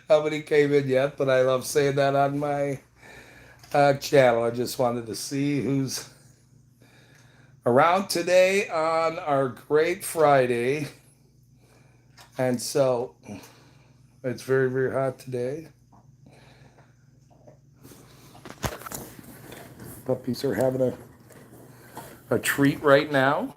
Nobody came in yet, but I love saying that on my channel. I just wanted to see who's around today on our great Friday. And so it's very, very hot today. Puppies are having a treat right now.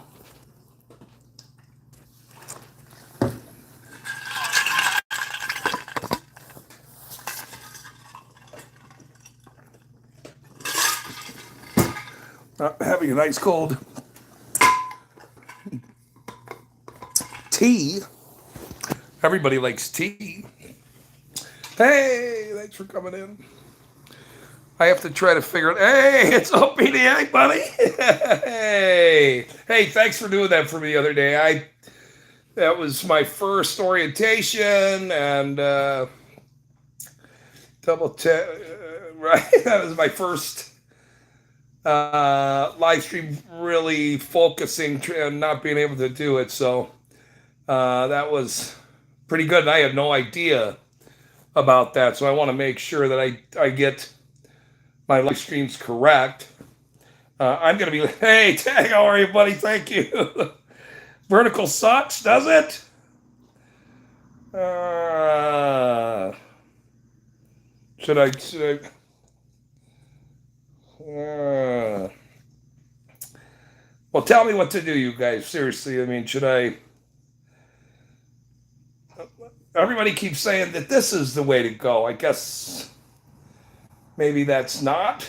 Having a nice cold tea. Everybody likes tea. Hey, thanks for coming in. I have to try to figure it. Hey, it's OPDA, buddy. Hey, thanks for doing that for me the other day. That was my first orientation and right. That was my first live stream. Really focusing and not being able to do it, so that was pretty good. And I had no idea about that, so I want to make sure that I get my live streams correct. I'm going to be, hey, Tag, how are you, buddy? Thank you. Vertical sucks, does it? Should well, tell me what to do, you guys. Seriously, I mean, should I? Everybody keeps saying that this is the way to go. I guess maybe that's not.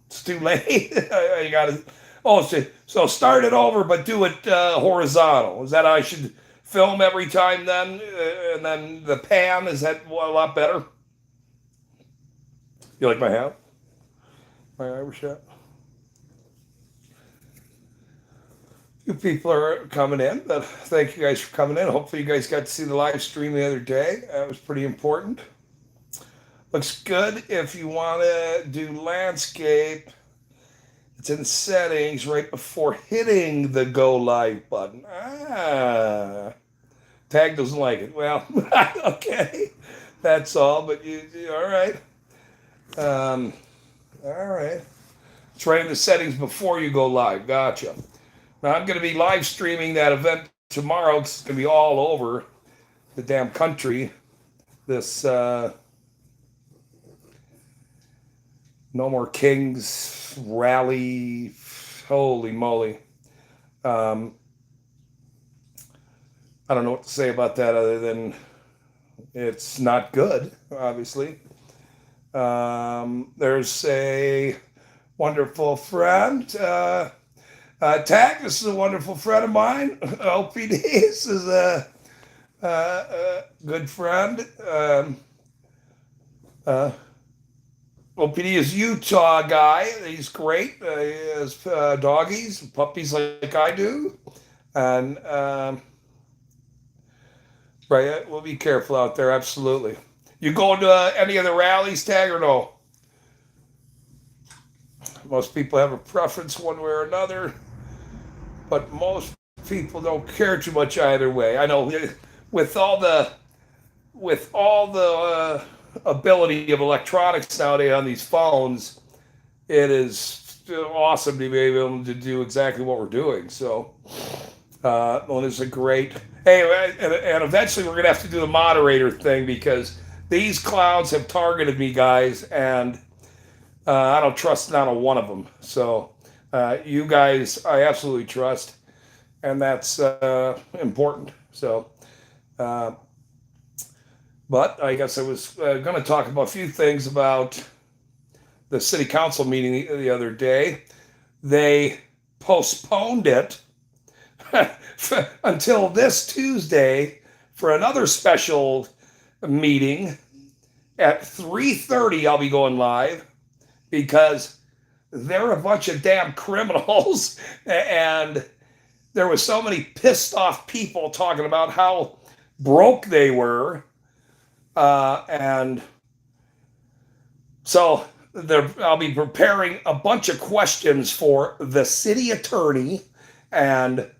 It's too late. You gotta. Oh, so start it over, but do it horizontal. Is that how I should film every time then? And then the pan, is that a lot better? You like my hat? My Irish hat? Few people are coming in, but thank you guys for coming in. Hopefully you guys got to see the live stream the other day. That was pretty important. Looks good. If you want to do landscape, it's in settings right before hitting the go live button. Tag doesn't like it. Well, okay, that's all. But all right. All right. It's right in the settings before you go live. Gotcha. Now I'm going to be live streaming that event tomorrow. It's going to be all over the damn country. This No More Kings rally. Holy moly. I don't know what to say about that other than it's not good, obviously. There's a wonderful friend. Tag, this is a wonderful friend of mine. LPD, this is a good friend. OPD is Utah guy. He's great. He has doggies, puppies like I do. And right, we'll be careful out there, absolutely. You going to any of the rallies, Tag, or no? Most people have a preference one way or another, but most people don't care too much either way. I know with all the ability of electronics nowadays on these phones, it is awesome to be able to do exactly what we're doing. So, well, it's a great. Hey, and eventually we're gonna have to do the moderator thing because these clowns have targeted me, guys, and I don't trust not a one of them. So, you guys, I absolutely trust, and that's important. So, but I guess I was going to talk about a few things about the city council meeting the other day. They postponed it until this Tuesday for another special meeting at 3:30. I'll be going live because they're a bunch of damn criminals and there was so many pissed off people talking about how broke they were. And so I'll be preparing a bunch of questions for the city attorney and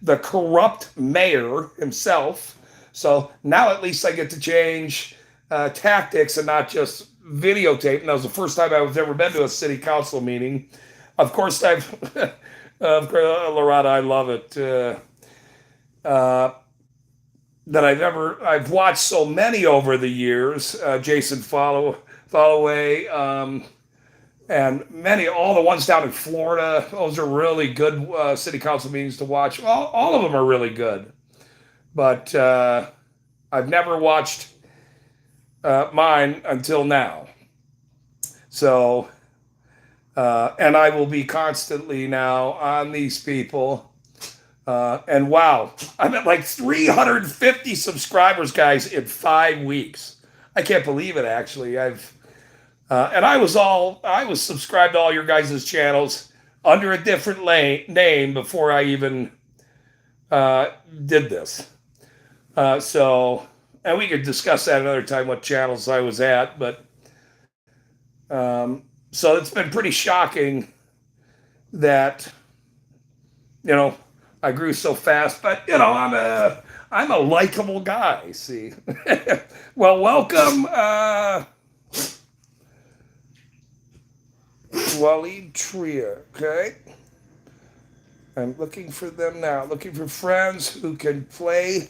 the corrupt mayor himself So now at least I get to change tactics and not just videotape. And that was the first time I've ever been to a city council meeting. Of course, Loretta, I love it. Uh, that I've watched so many over the years. Jason Followay, and all the ones down in Florida. Those are really good city council meetings to watch. All of them are really good, but I've never watched mine until now. So, and I will be constantly now on these people. And wow, I'm at like 350 subscribers, guys, in 5 weeks. I can't believe it. Actually, and I was subscribed to all your guys' channels under a different name before I even did this. So, and we could discuss that another time what channels I was at, but so it's been pretty shocking that I grew so fast, but I'm a likable guy. See, well, welcome, Waleed Trier. Okay, I'm looking for them now. Looking for friends who can play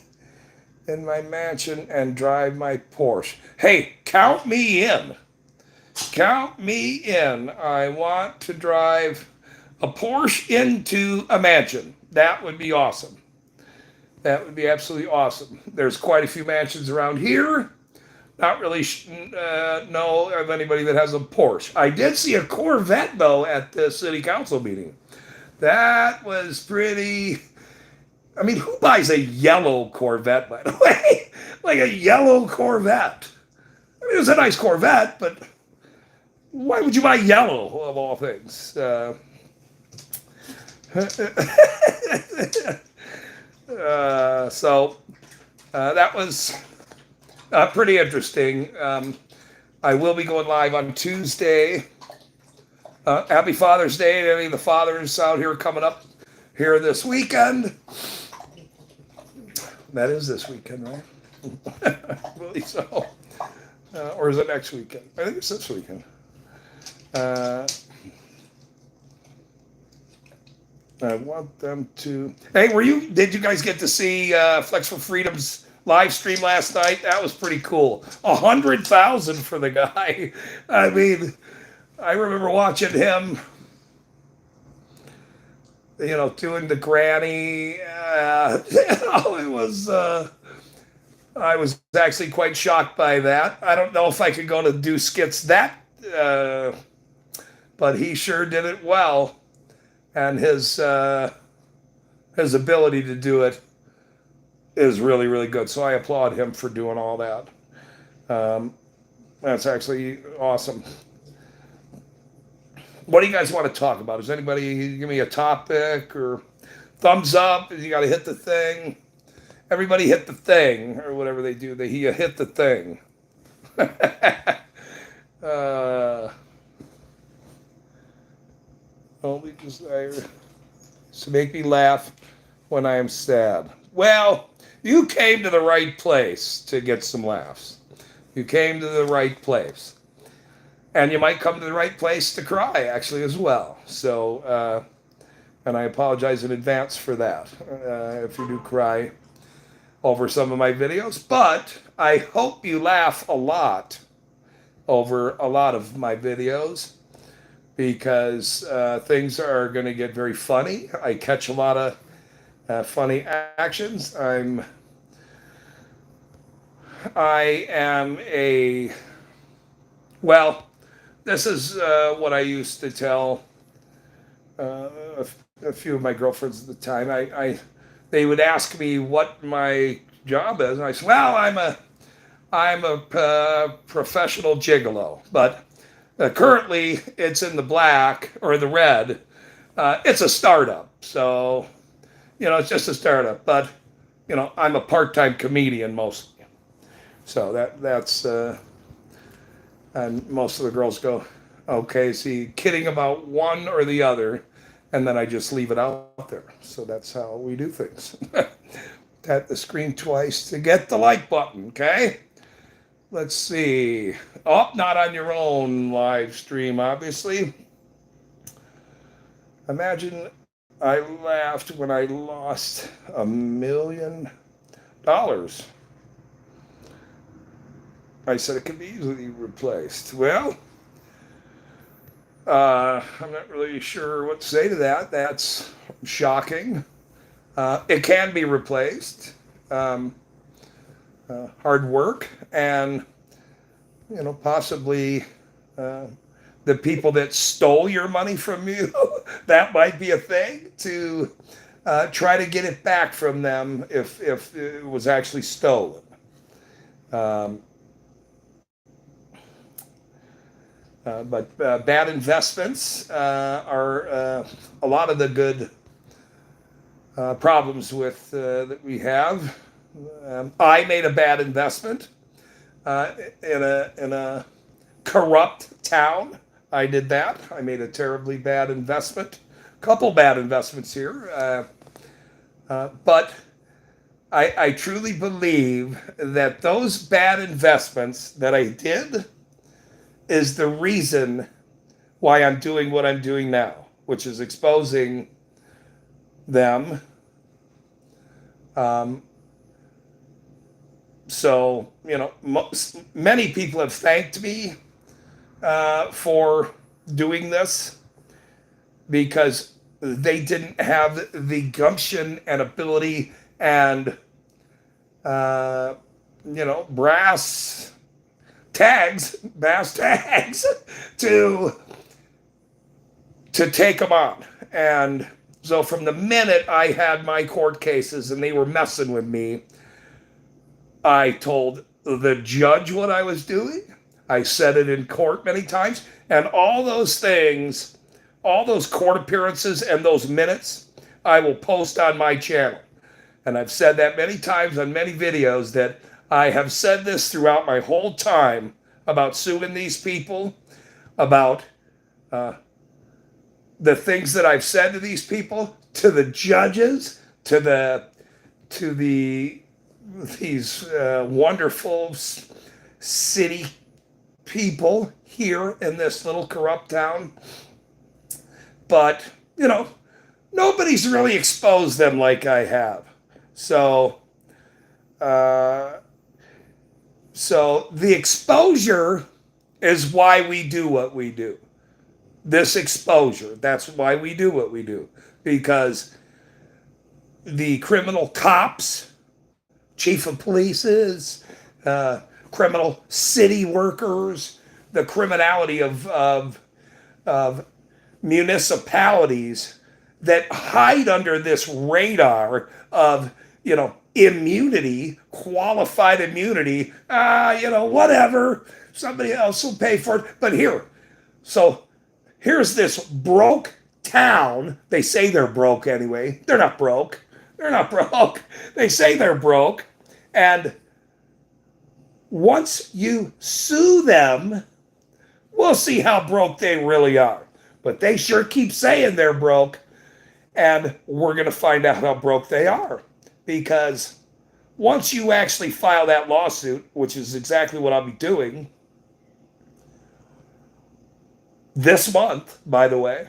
in my mansion and drive my Porsche. Hey, count me in. Count me in. I want to drive a Porsche into a mansion. That would be awesome. That would be absolutely awesome. There's quite a few mansions around here. Not really know of anybody that has a Porsche. I did see a Corvette, though, at the city council meeting. That was pretty... I mean, who buys a yellow Corvette, by the way? Like a yellow Corvette. I mean, it was a nice Corvette, but why would you buy yellow, of all things? So that was pretty interesting. I will be going live on Tuesday. Happy Father's Day to any of the fathers out here coming up here this weekend. That is this weekend, right? I believe so. Or is it next weekend? I think it's this weekend. I want them to. Hey, did you guys get to see Flex for Freedom's live stream last night? That was pretty cool. 100,000 for the guy. I mean, I remember watching him, doing the granny. It was. I was actually quite shocked by that. I don't know if I could go to do skits but he sure did it well. And his ability to do it is really, really good. So I applaud him for doing all that. That's actually awesome. What do you guys want to talk about? Does anybody give me a topic or thumbs up? You got to hit the thing. Everybody hit the thing or whatever they do. They hit the thing. Only desire to make me laugh when I am sad. Well, you came to the right place to get some laughs. You came to the right place. And you might come to the right place to cry, actually, as well. So, and I apologize in advance for that, if you do cry over some of my videos. But I hope you laugh a lot over a lot of my videos, because things are going to get very funny. I catch a lot of funny actions. I am this is what I used to tell a few of my girlfriends at the time. They would ask me what my job is, and I said, well, I'm a professional gigolo, but currently, it's in the black or the red. It's a startup, so it's just a startup. But I'm a part-time comedian mostly. So that's and most of the girls go, okay, is he kidding about one or the other? And then I just leave it out there. So that's how we do things. Tap the screen twice to get the like button, okay? Let's see. Oh, not on your own live stream, obviously. Imagine I laughed when I lost $1 million. I said it can be easily replaced. Well, I'm not really sure what to say to that. That's shocking. It can be replaced. Hard work and, possibly the people that stole your money from you, that might be a thing to try to get it back from them if it was actually stolen. But bad investments are a lot of the good problems with that we have. I made a bad investment in a corrupt town. I did that. I made a terribly bad investment. Couple bad investments here, but I truly believe that those bad investments that I did is the reason why I'm doing what I'm doing now, which is exposing them. So, many people have thanked me for doing this because they didn't have the gumption and ability and, brass tags to take them on. And so from the minute I had my court cases and they were messing with me, I told the judge what I was doing. I said it in court many times. And all those things, all those court appearances and those minutes, I will post on my channel. And I've said that many times on many videos that I have said this throughout my whole time about suing these people, about the things that I've said to these people, to the judges, to these wonderful city people here in this little corrupt town. But, nobody's really exposed them like I have. So the exposure is why we do what we do. This exposure, that's why we do what we do. Because the criminal cops, chief of police, criminal city workers, the criminality of municipalities that hide under this radar of, immunity, qualified immunity, whatever, somebody else will pay for it. But here's this broke town. They say they're broke anyway. They're not broke. They say they're broke. And once you sue them, we'll see how broke they really are. But they sure keep saying they're broke. And we're going to find out how broke they are. Because once you actually file that lawsuit, which is exactly what I'll be doing this month, by the way,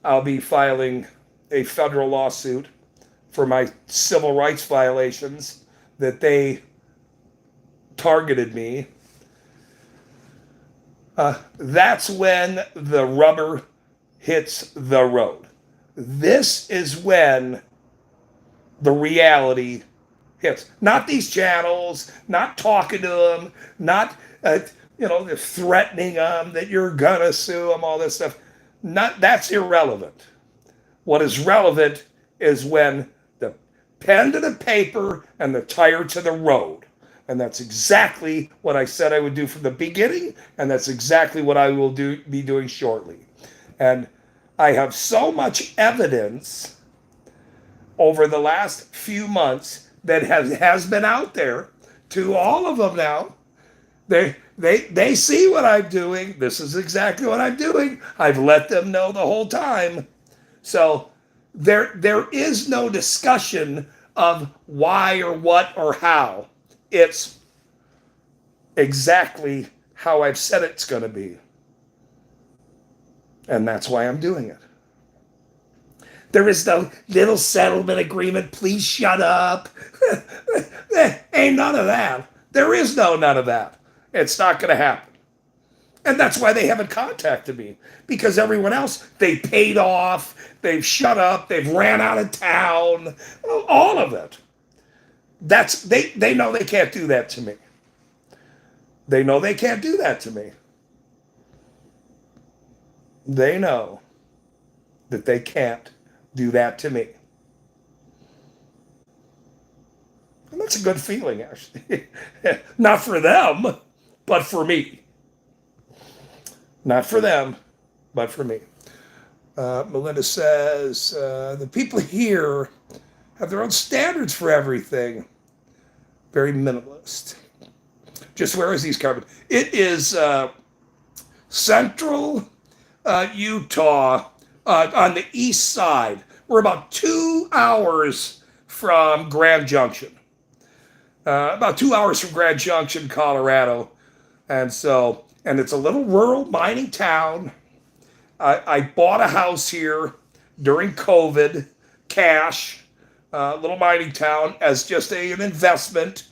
I'll be filing a federal lawsuit for my civil rights violations that they targeted me. That's when the rubber hits the road. This is when the reality hits. Not these channels, not talking to them, not threatening them that you're gonna sue them, all this stuff. That's irrelevant. What is relevant is when the pen to the paper and the tire to the road. And that's exactly what I said I would do from the beginning, and that's exactly what I will be doing shortly. And I have so much evidence over the last few months that has been out there to all of them now. They see what I'm doing. This is exactly what I'm doing. I've let them know the whole time. So there is no discussion of why or what or how. It's exactly how I've said it's going to be. And that's why I'm doing it. There is no little settlement agreement. Please shut up. Ain't none of that. There is none of that. It's not going to happen. And that's why they haven't contacted me. Because everyone else, they paid off, they've shut up, they've ran out of town, all of it. They know they can't do that to me. They know they can't do that to me. They know that they can't do that to me. And that's a good feeling, actually. Not for them, but for me. Not for them, but for me. Melinda says, the people here have their own standards for everything. Very minimalist. Just where is these carbon? It is central Utah on the east side. We're about 2 hours from Grand Junction. About 2 hours from Grand Junction, Colorado. And it's a little rural mining town. I bought a house here during COVID, cash, little mining town, as just an investment.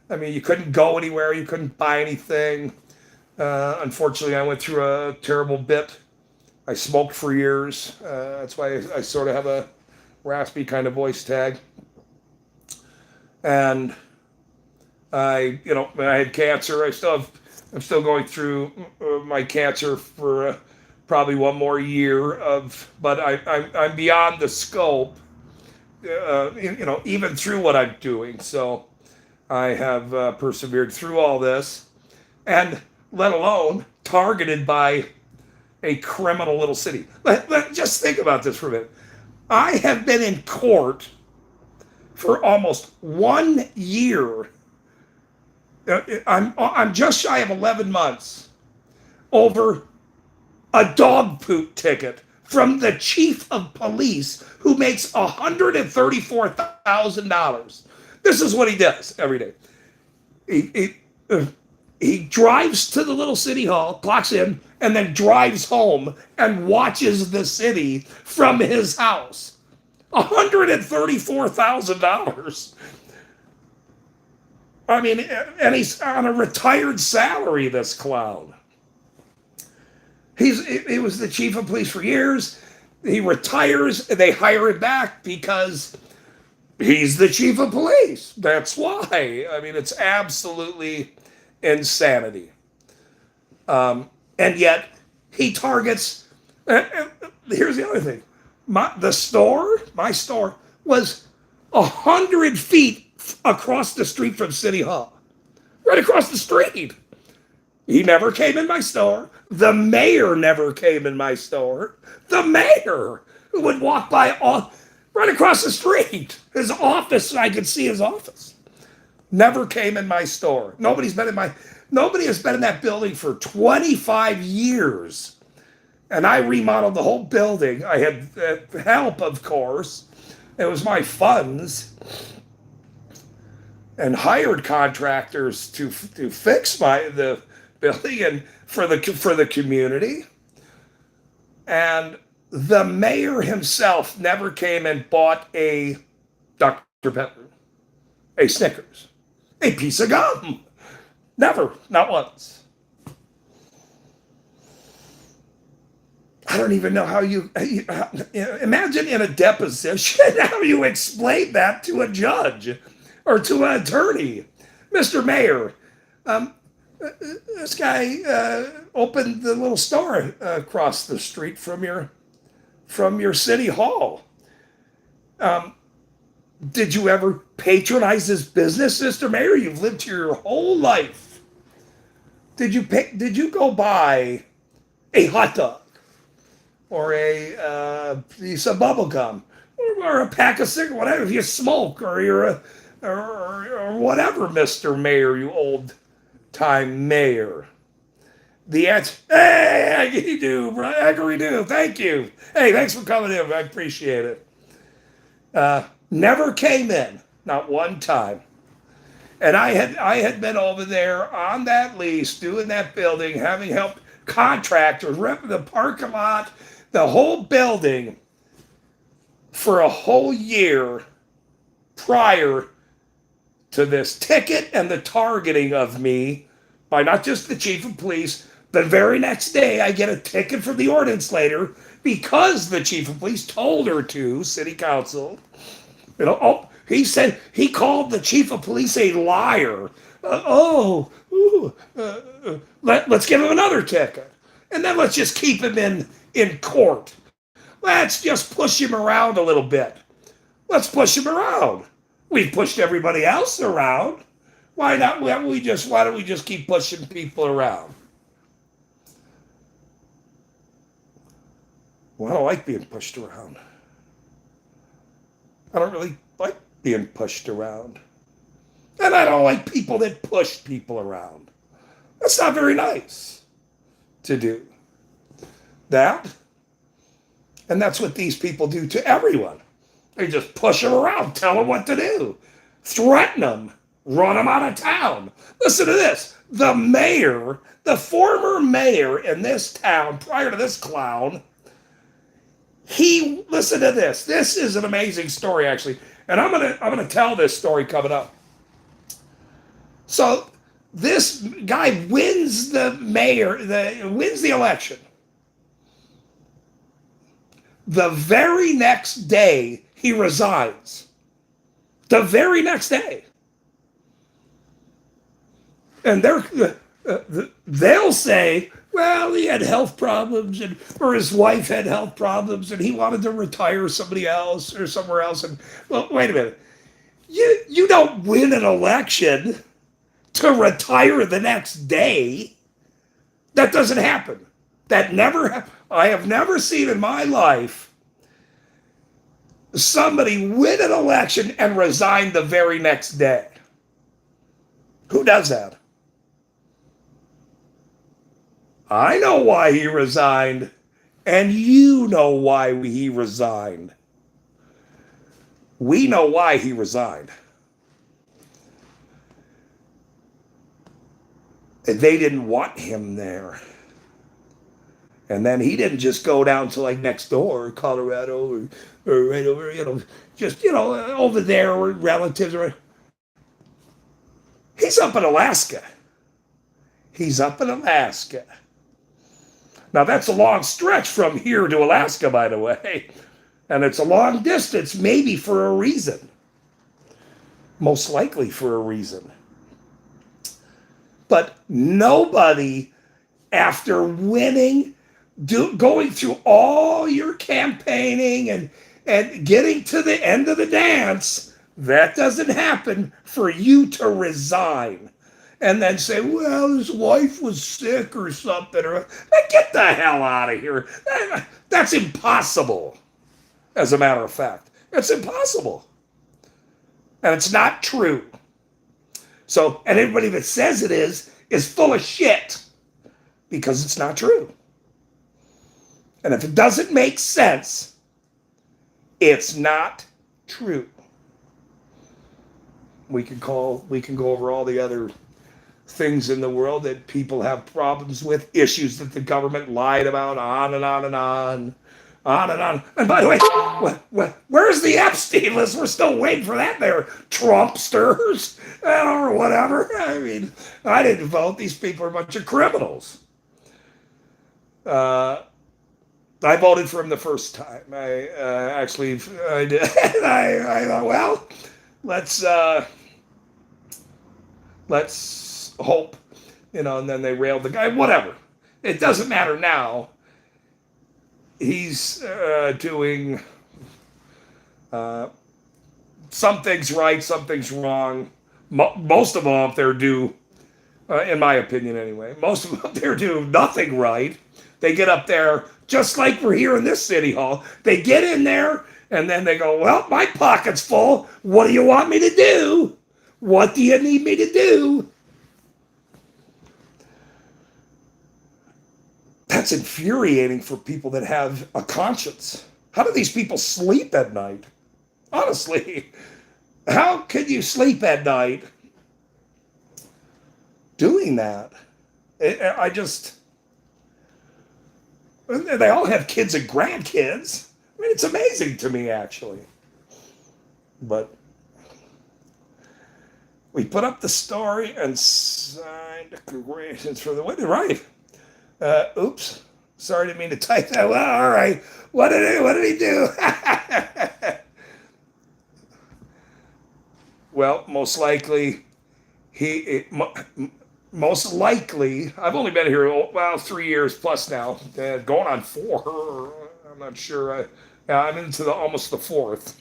I mean, you couldn't go anywhere, you couldn't buy anything. Unfortunately, I went through a terrible bit. I smoked for years. That's why I sort of have a raspy kind of voice tag. And I had cancer. I'm still going through my cancer for probably one more year but I'm beyond the scope, even through what I'm doing. So I have persevered through all this, and let alone targeted by a criminal little city. Just think about this for a minute. I have been in court for almost 1 year. I'm just shy of 11 months over a dog poop ticket from the chief of police who makes $134,000. This is what he does every day. He drives to the little city hall, clocks in, and then drives home and watches the city from his house. $134,000. I mean, and he's on a retired salary, this clown. He was the chief of police for years. He retires, they hire him back because he's the chief of police. That's why. I mean, it's absolutely insanity. And yet, he targets, here's the other thing. My store was 100 feet across the street from City Hall. Right across the street. He never came in my store. The mayor never came in my store. The mayor who would walk by right across the street. His office, I could see his office. Never came in my store. Nobody has been in that building for 25 years. And I remodeled the whole building. I had help, of course. It was my funds. And hired contractors to fix the building and for the community. And the mayor himself never came and bought a Dr. Pepper, a Snickers, a piece of gum. Never, not once. I don't even know how you imagine in a deposition how you explain that to a judge or to an attorney. Mr. Mayor, this guy opened the little store across the street from your city hall. Did you ever patronize this business, Mr. Mayor? You've lived here your whole life. Did you go buy a hot dog or a piece of bubble gum or a pack of cigarettes, whatever? If you smoke or you're or whatever, Mr. Mayor, you old-time mayor. The answer, hey, I do, thank you. Hey, thanks for coming in, I appreciate it. Never came in. Not one time. And I had been over there on that lease, doing that building, having helped contractors rep the parking lot, the whole building for a whole year prior to this ticket and the targeting of me by not just the chief of police. The very next day, I get a ticket from the ordinance leader because the chief of police told her to, city council. He said he called the chief of police a liar. Let's give him another ticket. And then let's just keep him in court. Let's just push him around a little bit. Let's push him around. We've pushed everybody else around. Why not? Why don't we just keep pushing people around? Well, I don't like being pushed around. I don't really like being pushed around. And I don't like people that push people around. That's not very nice to do. That, and that's what these people do to everyone. They just push them around, tell them what to do, threaten them, run them out of town. Listen to this. The mayor, the former mayor in this town, prior to this clown, listen to this. This is an amazing story, actually. And I'm gonna tell this story coming up. So this guy wins wins the election. The very next day, he resigns. The very next day. And they'll say, well, he had health problems, or his wife had health problems, and he wanted to retire somebody else or somewhere else. And, well, wait a minute. You don't win an election to retire the next day. That doesn't happen. That never. I have never seen in my life somebody win an election and resign the very next day. Who does that? I know why he resigned, and you know why he resigned. We know why he resigned. They didn't want him there. And then he didn't just go down to like next door, Colorado, or right over, just, over there where relatives are. He's up in Alaska. Now, that's a long stretch from here to Alaska, by the way. And it's a long distance, maybe for a reason. Most likely for a reason. But nobody, after winning, going through all your campaigning and getting to the end of the dance, that doesn't happen for you to resign. And then say, well, his wife was sick or something. Or get the hell out of here. That's impossible, as a matter of fact. It's impossible. And it's not true. So, and everybody that says it is full of shit. Because it's not true. And if it doesn't make sense, it's not true. We can go over all the other things in the world that people have problems with, issues that the government lied about, on and on and on, on and on. And by the way, where's the Epstein list? We're still waiting for that there, Trumpsters, or whatever. I mean, I didn't vote. These people are a bunch of criminals. I voted for him the first time. I did. I thought, well, let's hope, and then they railed the guy, whatever. It doesn't matter now. He's doing some things right, some things wrong. Most of them up there do, in my opinion anyway, most of them up there do nothing right. They get up there, just like we're here in this city hall, they get in there and then they go, well, my pocket's full. What do you want me to do? What do you need me to do? That's infuriating for people that have a conscience. How do these people sleep at night? Honestly, How can you sleep at night doing that? I just, they all have kids and grandkids. I mean, it's amazing to me, actually. But we put up the story and signed congratulations for the winner. Right. Oops. Sorry, didn't mean to type that. Well, all right. What did he do? Well, most likely, he most likely. I've only been here 3 years plus now, going on 4. I'm not sure. I'm into almost the 4th.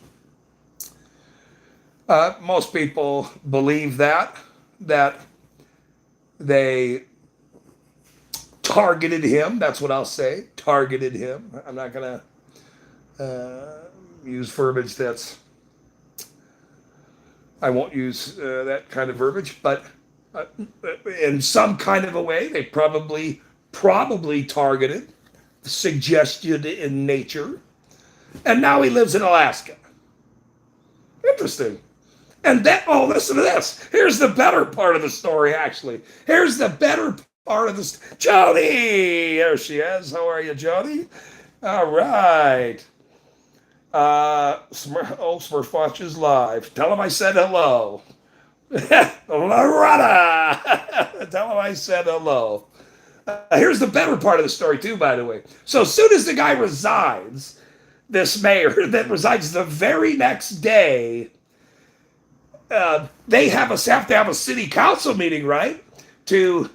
Most people believe that they targeted him. That's what I'll say. Targeted him. I'm not gonna use verbiage that's. I won't use that kind of verbiage, but uh, in some kind of a way, they probably targeted, suggested in nature, and now he lives in Alaska. Interesting. And that, oh, listen to this. Here's the better part of the story, actually. Here's the better part of this. Jody! There she is. How are you, Jody? All right. Smurf watches live. Tell him I said hello. Loretta! Tell him I said hello. Here's the better part of the story, too, by the way. So as soon as the guy resigns, this mayor that resigns the very next day, they have to have a city council meeting, right, to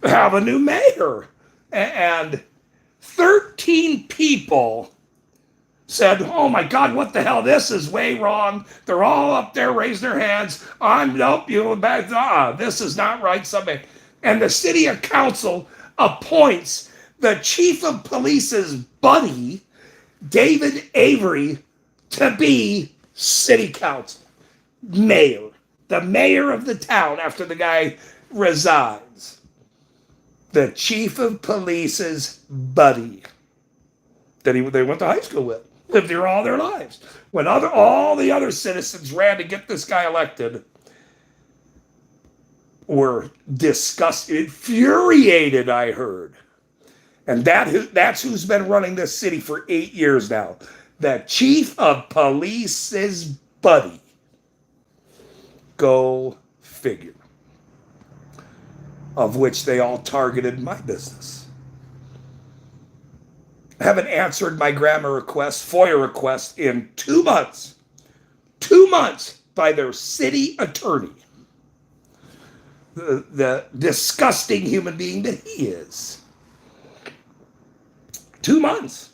have a new mayor, and 13 people said, "Oh my God, what the hell? This is way wrong." They're all up there raising their hands. Nope, this is not right. Something, and the city council appoints the chief of police's buddy, David Avery, to be city council mayor, the mayor of the town after the guy resigns. The chief of police's buddy that they went to high school with, lived here all their lives. When all the other citizens ran to get this guy elected, were disgusted, infuriated, I heard. And that's who's been running this city for 8 years now. The chief of police's buddy. Go figure. Of which they all targeted my business. I haven't answered my grammar request, FOIA request in 2 months. 2 months by their city attorney. The disgusting human being that he is. 2 months.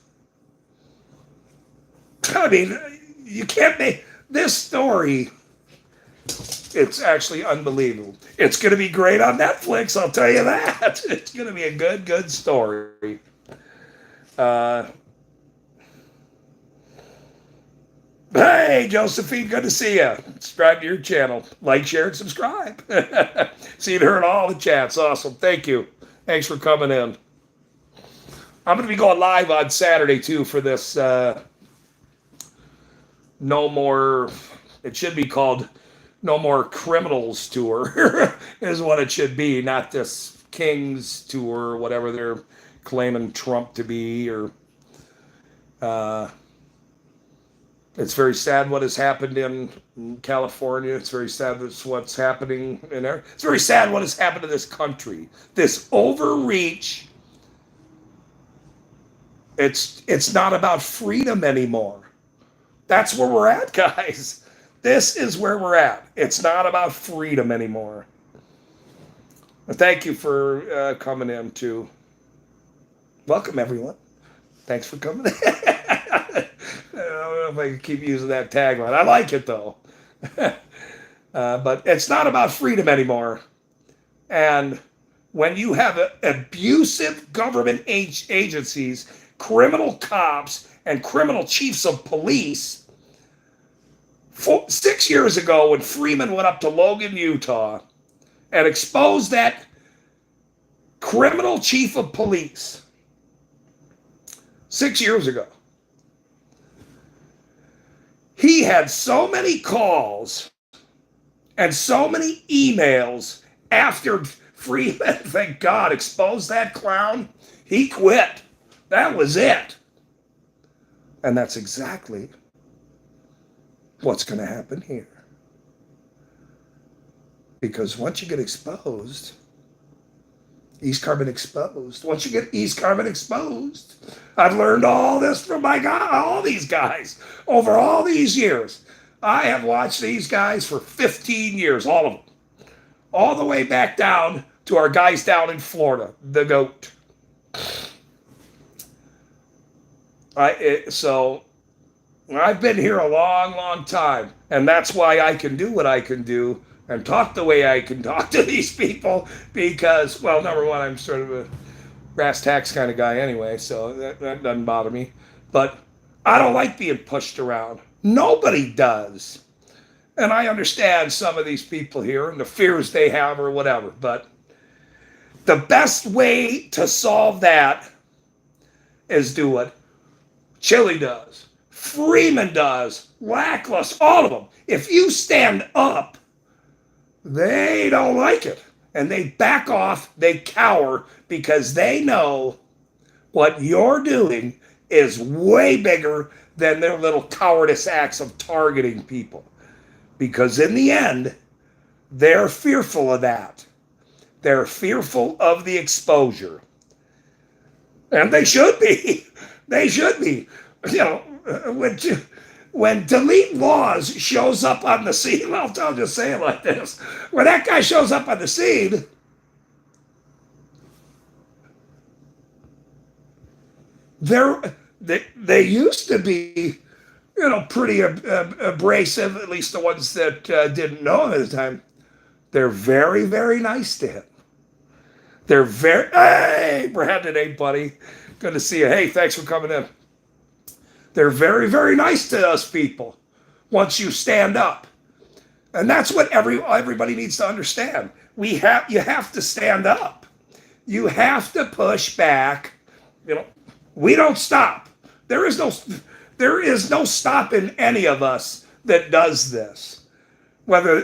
I mean, you can't make this story. It's actually unbelievable. It's going to be great on Netflix, I'll tell you that. It's going to be a good story. Hey, Josephine, good to see you. Subscribe to your channel. Like, share, and subscribe. See you heard all the chats. Awesome. Thank you. Thanks for coming in. I'm going to be going live on Saturday, too, for this No More, it should be called No More Criminals Tour, is what it should be, not this Kings Tour, or whatever they're claiming Trump to be, or it's very sad what has happened in California. It's very sad what's happening in there. It's very sad what has happened to this country. This overreach. It's not about freedom anymore. That's where we're at, guys. This is where we're at. It's not about freedom anymore. Thank you for coming in, too. Welcome, everyone. Thanks for coming in. I don't know if I can keep using that tagline. I like it, though. But it's not about freedom anymore. And when you have abusive government agencies, criminal cops, and criminal chiefs of police, 6 years ago when Freeman went up to Logan, Utah, and exposed that criminal chief of police, 6 years ago, he had so many calls and so many emails after Freeman, thank God, exposed that clown. He quit. That was it. And that's exactly what's going to happen here. Because once you get exposed, East Carbon exposed. Once you get East Carbon exposed, I've learned all this from all these guys over all these years. I have watched these guys for 15 years, all of them, all the way back down to our guys down in Florida, the GOAT. So I've been here a long, long time, and that's why I can do what I can do and talk the way I can talk to these people because, well, number one, I'm sort of a brass tacks kind of guy anyway, so that doesn't bother me. But I don't like being pushed around. Nobody does. And I understand some of these people here and the fears they have or whatever, but the best way to solve that is do what Chili does, Freeman does, Lackless, all of them. If you stand up, they don't like it. And they back off, they cower because they know what you're doing is way bigger than their little cowardice acts of targeting people. Because in the end, they're fearful of that. They're fearful of the exposure. And they should be. They should be. You know, when Delete Laws shows up on the scene, I'll just say it like this. When that guy shows up on the scene, they used to be, you know, pretty abrasive, at least the ones that didn't know him at the time. They're very, very nice to him. They're very, hey, Brandon, hey, buddy. Good to see you. Hey, thanks for coming in. They're very, very nice to us people once you stand up. And that's what everybody needs to understand. You have to stand up. You have to push back. You know, we don't stop. There is no stopping any of us that does this. Whether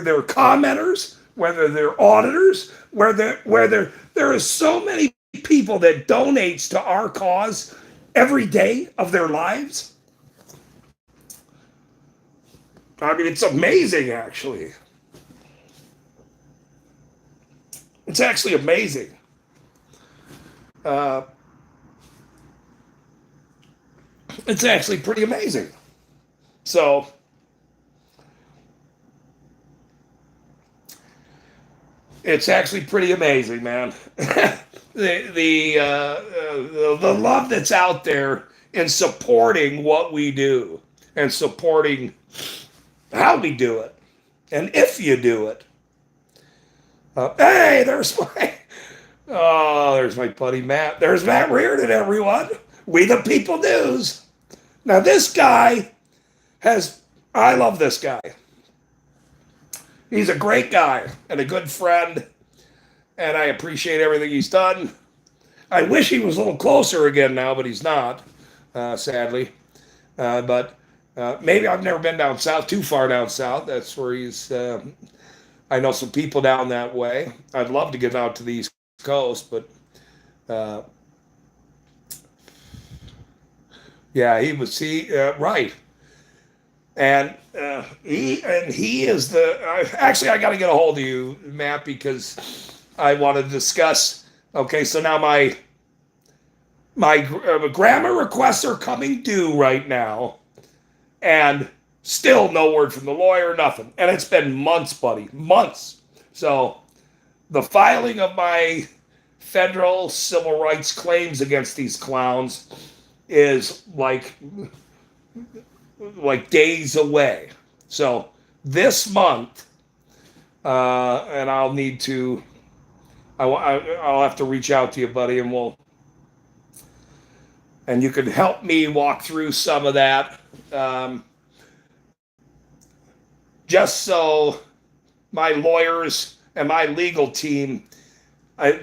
they're commenters, whether they're auditors, whether there is so many people that donates to our cause every day of their lives. I mean, it's amazing, actually. It's actually amazing. It's actually pretty amazing. So, it's actually pretty amazing, man. The love that's out there in supporting what we do and supporting how we do it and if you do it. Hey, there's my buddy Matt. There's Matt Reardon, everyone. We the People News. Now this guy I love this guy. He's a great guy and a good friend, and I appreciate everything he's done. I wish he was a little closer again now, but he's not, sadly. But maybe I've never been down south, too far down south. That's where he's, I know some people down that way. I'd love to get out to the East Coast, but yeah, right. And he is actually, I got to get a hold of you, Matt, because I want to discuss. Okay, so now my grammar requests are coming due right now, and still no word from the lawyer, nothing. And it's been months, buddy, months. So the filing of my federal civil rights claims against these clowns is like days away. So this month, and I'll need to, I'll have to reach out to you, buddy, and you can help me walk through some of that, just so my lawyers and my legal team, I've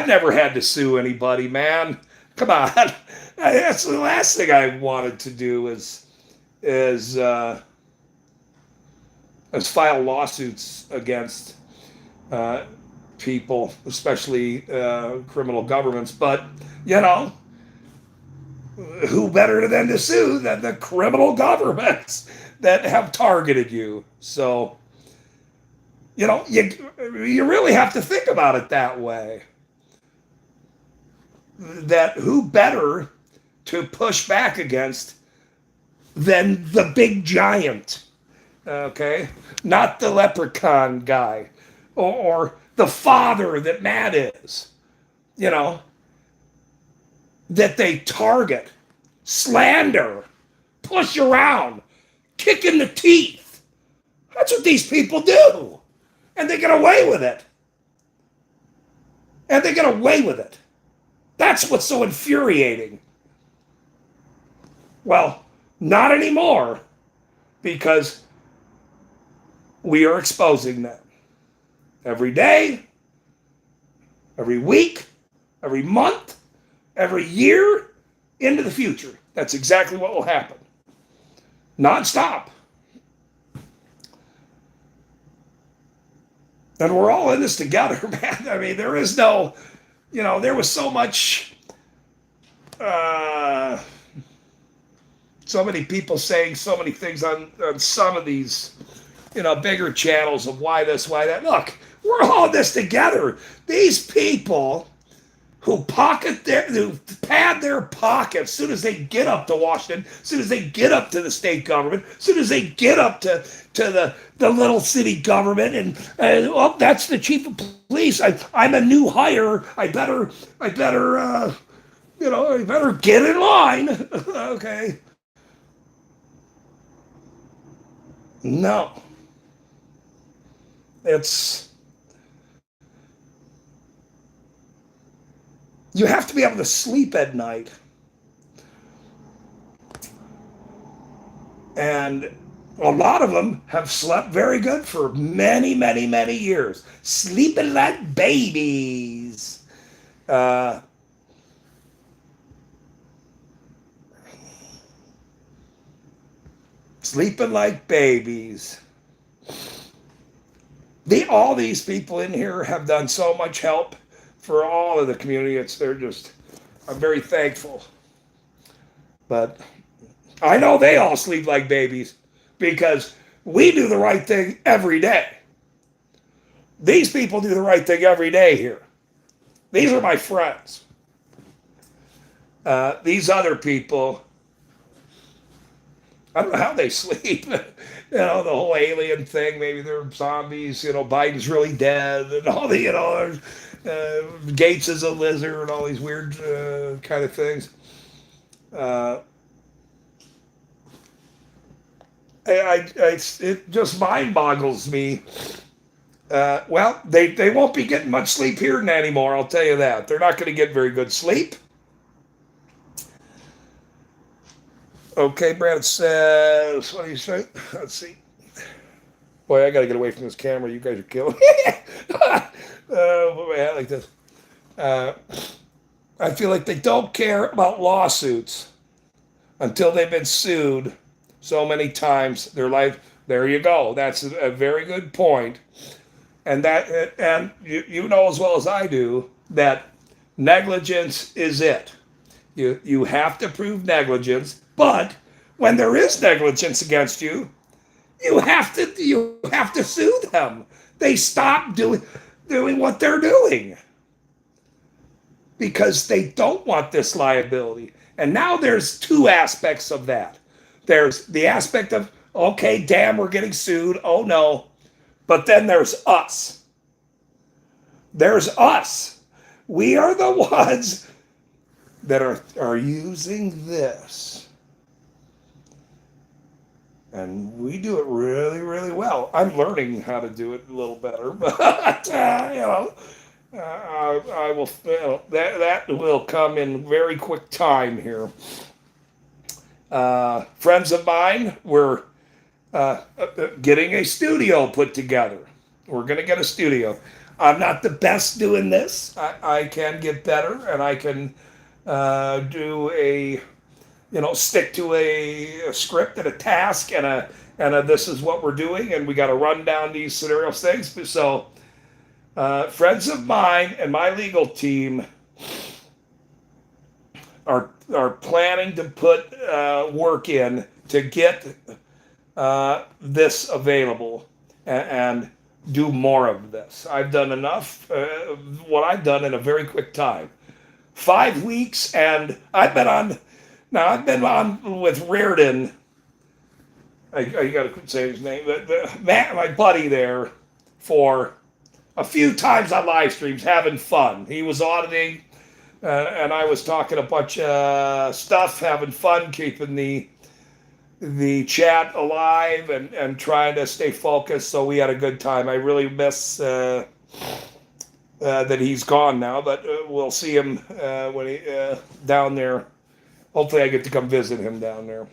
never had to sue anybody, man. Come on. That's the last thing I wanted to do is is has filed lawsuits against uh, people, especially criminal governments. But you know, who better than to sue than the criminal governments that have targeted you? So you know, you really have to think about it that way. That who better to push back against than the big giant? Okay, not the leprechaun guy, or the father that Matt is. You know, that they target, slander, push around, kick in the teeth. That's what these people do. And they get away with it. And they get away with it. That's what's so infuriating. Well, not anymore, because we are exposing them. Every day, every week, every month, every year into the future. That's exactly what will happen. Nonstop. And we're all in this together, man. I mean, there is no, you know, there was so much, so many people saying so many things on some of these, you know, bigger channels of why this, why that. Look, we're all in this together. These people who pad their pockets as soon as they get up to Washington, as soon as they get up to the state government, as soon as they get up to the little city government, and oh, that's the chief of police. I'm a new hire. I better you know, I better get in line. Okay. No. You have to be able to sleep at night. And a lot of them have slept very good for many, many, many years, sleeping like babies. Uh, Sleeping like babies. All these people in here have done so much help for all of the community. I'm very thankful. But I know they all sleep like babies because we do the right thing every day. These people do the right thing every day here. These are my friends. These other people, I don't know how they sleep. You know, the whole alien thing, maybe they're zombies, you know, Biden's really dead, and all the, you know, Gates is a lizard, and all these weird kind of things. It just mind boggles me. Well, they won't be getting much sleep here anymore, I'll tell you that. They're not going to get very good sleep. Okay, Brad says, what do you say? Let's see. Boy, I got to get away from this camera. You guys are killing me. Put my hat like this. I feel like they don't care about lawsuits until they've been sued so many times. Their life, there you go. That's a very good point. And you know as well as I do that negligence is it. You have to prove negligence, but when there is negligence against you, you have to sue them. They stop doing what they're doing because they don't want this liability. And now there's two aspects of that. There's the aspect of, okay, damn, we're getting sued. Oh no. But then there's us. There's us. We are the ones that are using this. And we do it really, really well. I'm learning how to do it a little better, but you know, I will. You know, that will come in very quick time here. Friends of mine, we're getting a studio put together. We're going to get a studio. I'm not the best doing this. I can get better, and I can do stick to a script and a task and this is what we're doing, and we got to run down these scenario things. So, friends of mine and my legal team are planning to put work in to get this available and do more of this. I've done enough. What I've done in a very quick time. 5 weeks, and I've been on. Now I've been on with Reardon. I got to say his name. Matt, my buddy there, for a few times on live streams, having fun. He was auditing, and I was talking a bunch of stuff, having fun, keeping the chat alive and trying to stay focused. So we had a good time. I really miss that he's gone now, but we'll see him when he down there. Hopefully, I get to come visit him down there.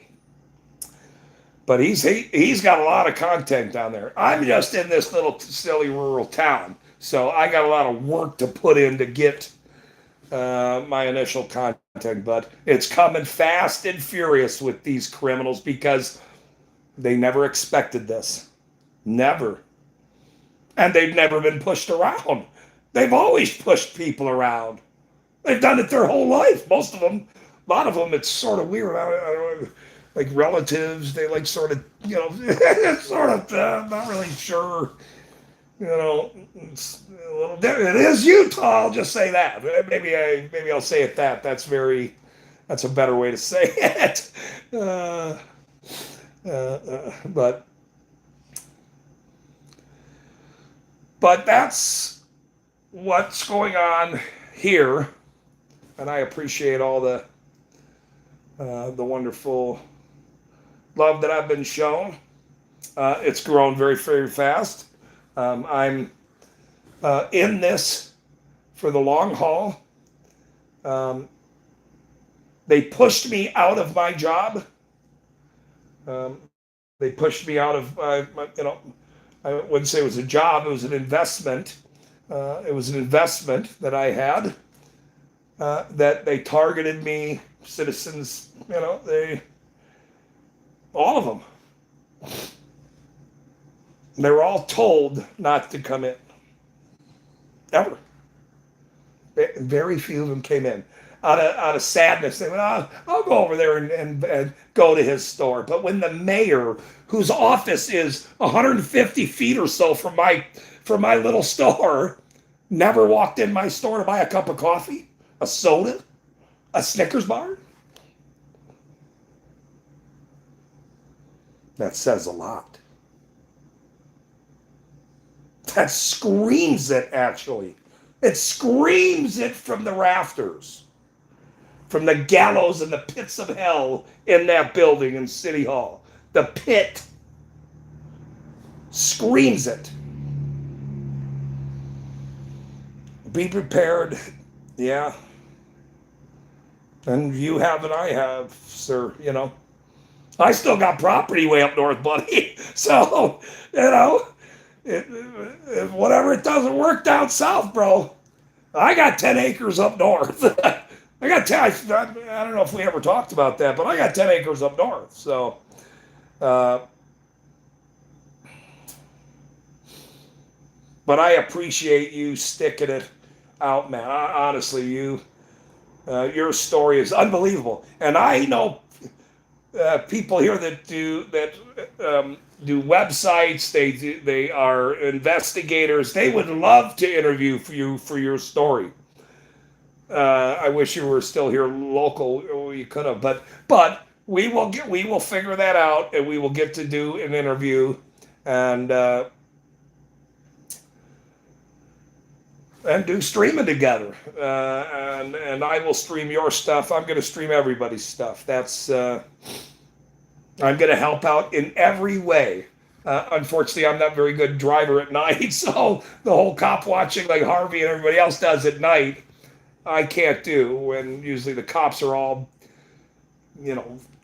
But he's got a lot of content down there. I'm just in this little silly rural town, so I got a lot of work to put in to get my initial content. But it's coming fast and furious with these criminals because they never expected this. Never. And they've never been pushed around. They've always pushed people around. They've done it their whole life. Most of them, a lot of them, it's sort of weird. I don't know, like relatives, they like sort of, sort of not really sure. It's a little different. It is Utah. I'll just say that. Maybe I'll say it that. That's a better way to say it. But that's what's going on here, and I appreciate all the wonderful love that I've been shown. It's grown very, very fast. I'm in this for the long haul. They pushed me out of my job. They pushed me out of, I wouldn't say it was a job, it was an investment. It was an investment that I had, that they targeted me, citizens, all of them. They were all told not to come in. Ever. Very few of them came in. Out of sadness, they went, I'll go over there and go to his store. But when the mayor, whose office is 150 feet or so from my little store, never walked in my store to buy a cup of coffee, a soda, a Snickers bar, that says a lot. That screams it, actually. It screams it from the rafters, from the gallows and the pits of hell in that building in City Hall. The pit screams it. Be prepared. Yeah. And you have and I have, sir, I still got property way up north, buddy. So, whatever it doesn't work down south, bro. I got 10 acres up north. I got 10, I don't know if we ever talked about that, but I got 10 acres up north. So, but I appreciate you sticking it out, man. Honestly, your story is unbelievable. And I know people here that do websites. They are investigators. They would love to interview you for your story. I wish you were still here local. You could have, but we will figure that out, and we will get to do an interview and do streaming together. And I will stream your stuff. I'm going to stream everybody's stuff. That's I'm going to help out in every way. Unfortunately, I'm not a very good driver at night, so the whole cop watching like Harvey and everybody else does at night, I can't do, when usually the cops are all,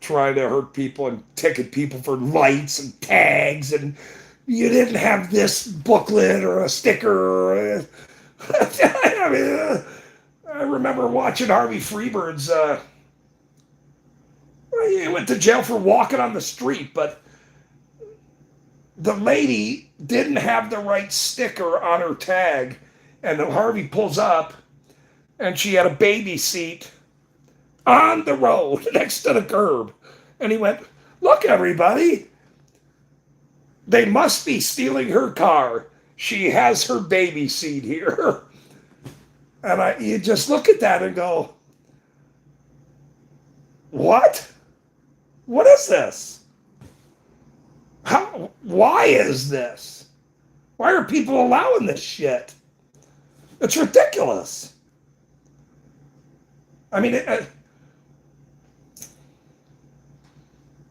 trying to hurt people and ticket people for lights and tags, and you didn't have this booklet or a sticker. I mean, I remember watching Harvey Freebird's He went to jail for walking on the street, but the lady didn't have the right sticker on her tag, and Harvey pulls up, and she had a baby seat on the road next to the curb. And he went, "Look, everybody, they must be stealing her car. She has her baby seat here." And you just look at that and go, what? What is this? Why is this? Why are people allowing this shit? It's ridiculous. I mean,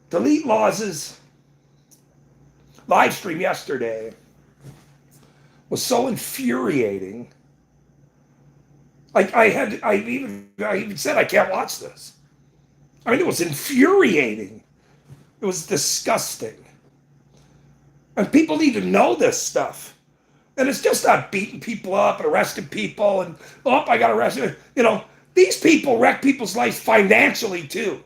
Delete Laws's live stream yesterday was so infuriating. Like I even said I can't watch this. I mean, it was infuriating. It was disgusting. And people need to know this stuff. And it's just not beating people up and arresting people and, oh, I got arrested. You know, these people wreck people's lives financially too.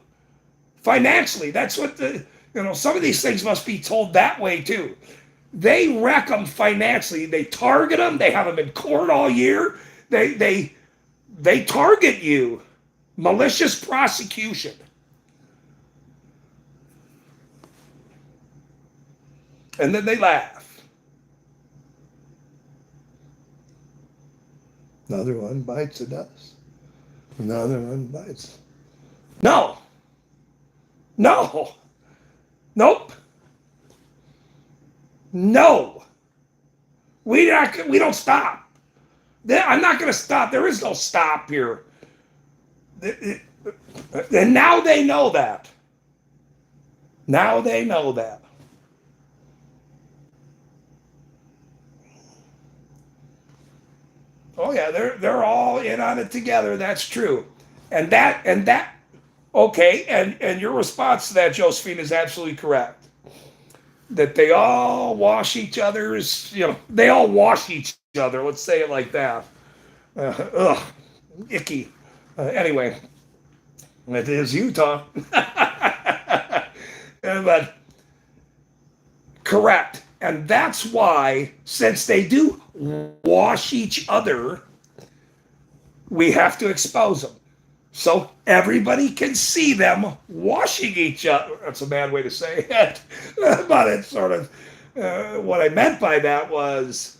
Financially, that's what some of these things must be told that way too. They wreck them financially. They target them. They have them in court all year. They target you. Malicious prosecution. And then they laugh. Another one bites the dust. Another one bites. No. No. Nope. No. We don't stop. I'm not going to stop. There is no stop here. And now they know that. Now they know that. Oh yeah, they're all in on it together. That's true. And that okay, and your response to that, Josephine, is absolutely correct. That they all wash each other's, they all wash each other. Let's say it like that. Icky. Anyway, it is Utah. But correct. And that's why, since they do wash each other, we have to expose them. So everybody can see them washing each other. That's a bad way to say it. But it's sort of what I meant by that was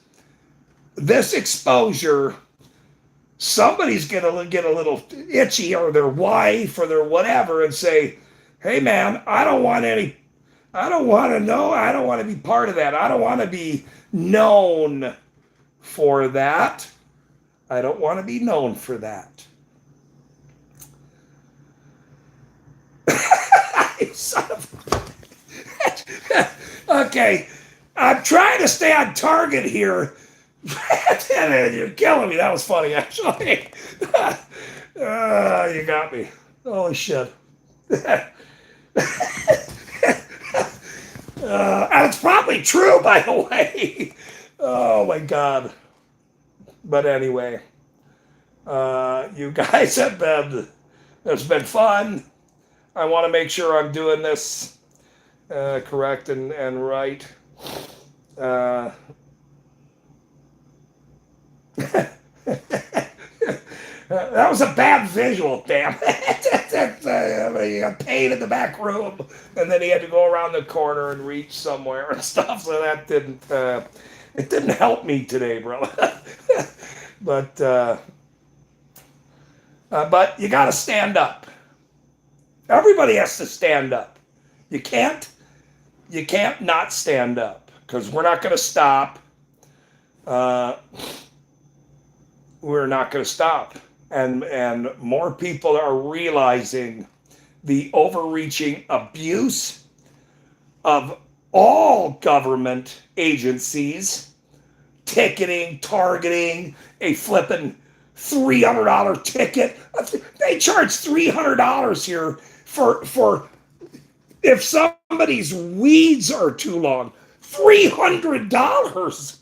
this exposure, somebody's going to get a little itchy, or their wife or their whatever, and say, hey man, I don't want to know. I don't want to be part of that. I don't want to be known for that. I don't want to be known for that. Son of... Okay, I'm trying to stay on target here. You're killing me. That was funny, actually. You got me. Holy shit. And it's probably true, by the way. Oh my God. But anyway, you guys have been, it's been fun. I want to make sure I'm doing this correct and right. That was a bad visual, damn it. He got paid in the back room, and then he had to go around the corner and reach somewhere and stuff. So that didn't help me today, bro. But you got to stand up. Everybody has to stand up. You can't not stand up, because we're not going to stop. We're not going to stop. And more people are realizing the overreaching abuse of all government agencies, ticketing, targeting, a flipping $300 ticket. They charge $300 here for if somebody's weeds are too long. $300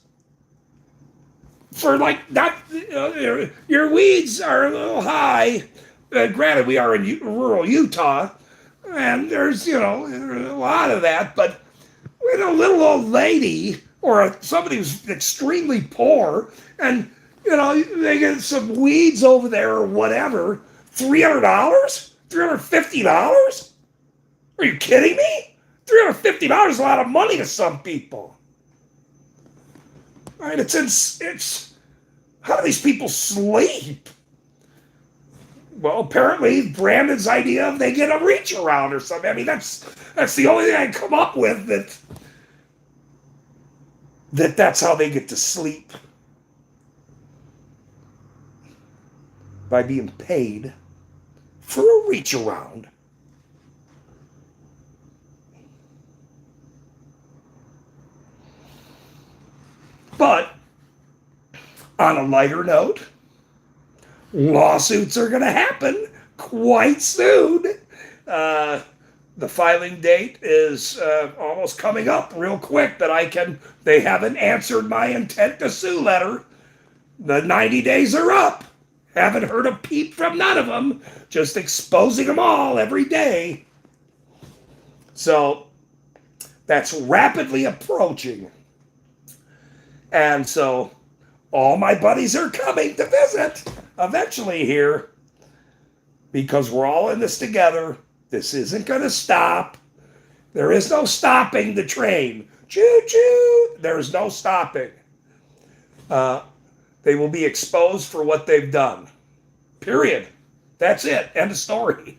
for like that. Your weeds are a little high. Granted, we are in rural Utah, And there's a lot of that, but when a little old lady or somebody who's extremely poor and they get some weeds over there or whatever, $300, $350? Are you kidding me? $350 is a lot of money to some people. Right? It's how do these people sleep? Well, apparently Brandon's idea of they get a reach around or something. I mean, that's the only thing I can come up with that's how they get to sleep. By being paid for a reach around. But on a lighter note, lawsuits are going to happen quite soon. The filing date is almost coming up real quick they haven't answered my intent to sue letter. The 90 days are up. Haven't heard a peep from none of them. Just exposing them all every day. So that's rapidly approaching. And so all my buddies are coming to visit eventually here because we're all in this together. This isn't going to stop. There is no stopping the train. Choo-choo. There's no stopping. They will be exposed for what they've done. Period. That's it. End of story.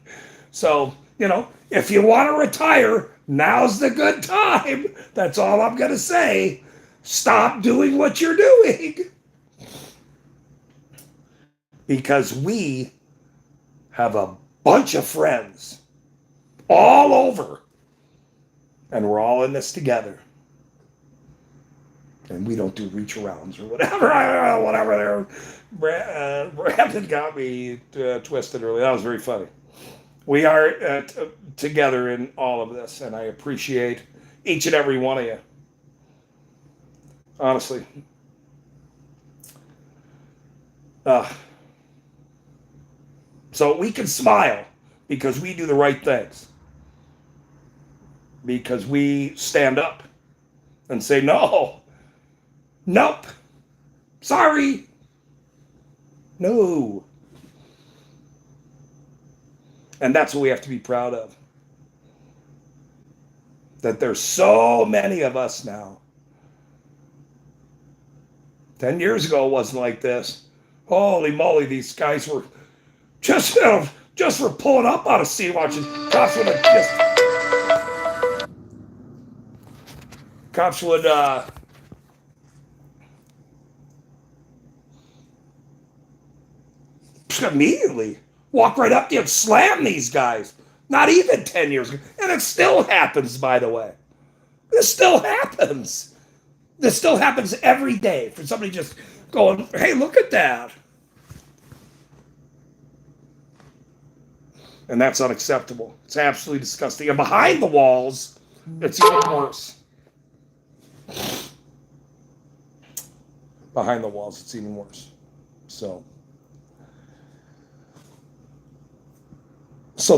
So, if you want to retire, now's the good time. That's all I'm going to say. Stop doing what you're doing. Because we have a bunch of friends all over. And we're all in this together. And we don't do reach arounds or whatever. Whatever. Brandon got me twisted earlier. That was very funny. We are together in all of this, and I appreciate each and every one of you. Honestly. So we can smile because we do the right things. Because we stand up and say, no. Nope. Sorry. No. And that's what we have to be proud of. That there's so many of us now. 10 years ago it wasn't like this. Holy moly, these guys were just for pulling up on a Sea-Watch. Cops would immediately walk right up to you and slam these guys. Not even 10 years ago. And it still happens, by the way. This still happens. This still happens every day for somebody just going, hey, look at that. And that's unacceptable. It's absolutely disgusting. And behind the walls, it's even worse. Behind the walls, it's even worse. So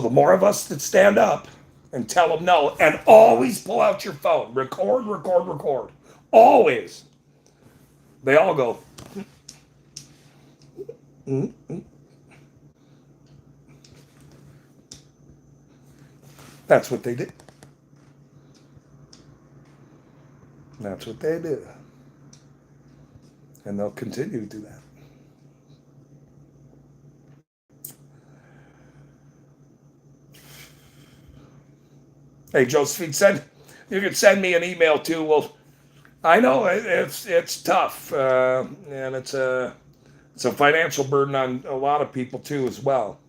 the more of us that stand up and tell them no, and always pull out your phone. Record. Always. They all go. Mm-hmm. That's what they do. That's what they do. And they'll continue to do that. Hey, Josephine said you can send me an email too. Well, I know it's tough, and it's a financial burden on a lot of people too as well.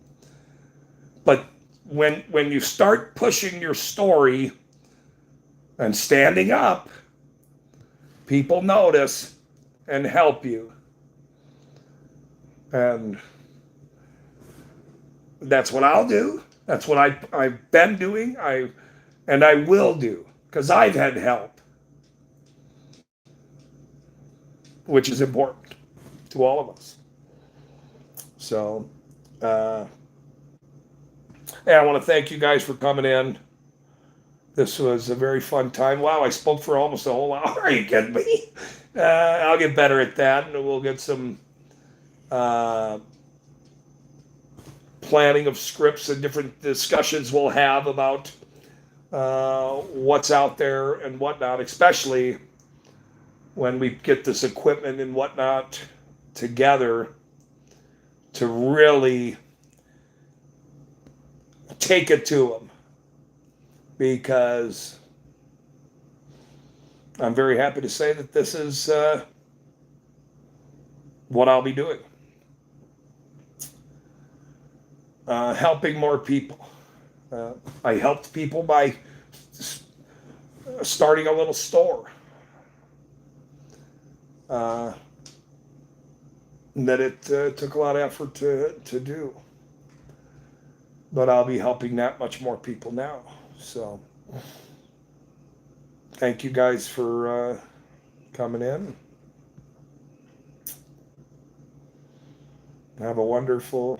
But when you start pushing your story and standing up, people notice and help you, and that's what I'll do. That's what I've been doing. And I will do, because I've had help, which is important to all of us. So, Hey, I want to thank you guys for coming in. This was a very fun time. Wow, I spoke for almost a whole hour. Are you kidding me? I'll get better at that, and we'll get some uh, planning of scripts and different discussions we'll have about what's out there and whatnot, especially when we get this equipment and whatnot together to really take it to them, because I'm very happy to say that this is what I'll be doing. Helping more people. I helped people by starting a little store. That it took a lot of effort to do. But I'll be helping that much more people now. So thank you guys for coming in. Have a wonderful,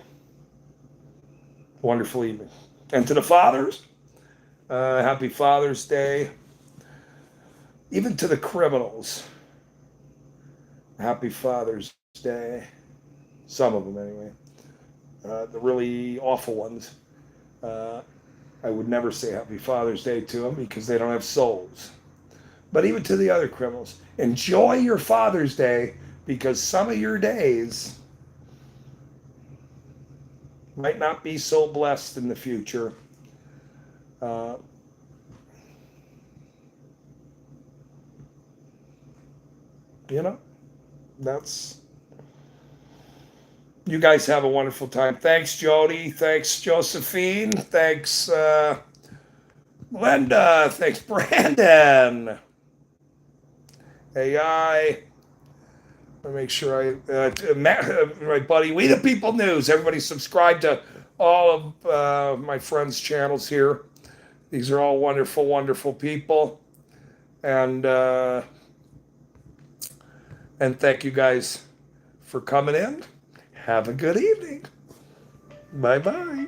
wonderful evening. And to the fathers, happy Father's Day. Even to the criminals, happy Father's Day. Some of them, anyway. The really awful ones. I would never say happy Father's Day to them because they don't have souls. But even to the other criminals, enjoy your Father's Day, because some of your days might not be so blessed in the future. You know, that's... You guys have a wonderful time. Thanks, Jody. Thanks, Josephine. Thanks, Linda. Thanks, Brandon. AI. Let me make sure my buddy, We the People News. Everybody subscribe to all of my friends' channels here. These are all wonderful, wonderful people. And thank you guys for coming in. Have a good evening. Bye-bye.